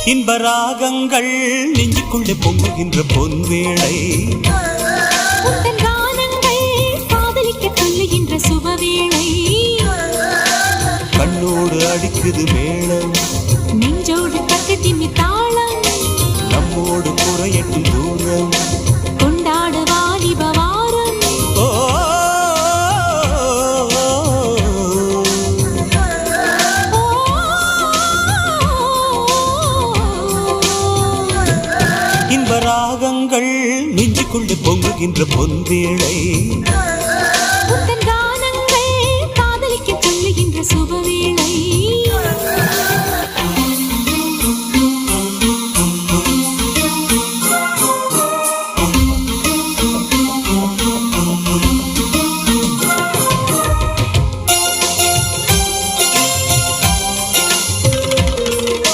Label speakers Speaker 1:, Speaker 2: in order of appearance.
Speaker 1: இன்பராகங்கள் நெஞ்சுக்குள்ளே பொங்குகின்ற பொன்வேளை
Speaker 2: காதலிக்க சொல்லுகின்ற சுபவேளை
Speaker 1: கண்ணோடு அடிக்குது மேளம்
Speaker 2: நெஞ்சோடு தக்க திம்மி தாளம்
Speaker 1: நம்மோடு குறையட்டும் தூரம்
Speaker 2: கொண்டாடு வாலிப வாரம்
Speaker 1: இன்பராகங்கள் நெஞ்சுக்குள்ளே பொங்குகின்ற பொன்வேளை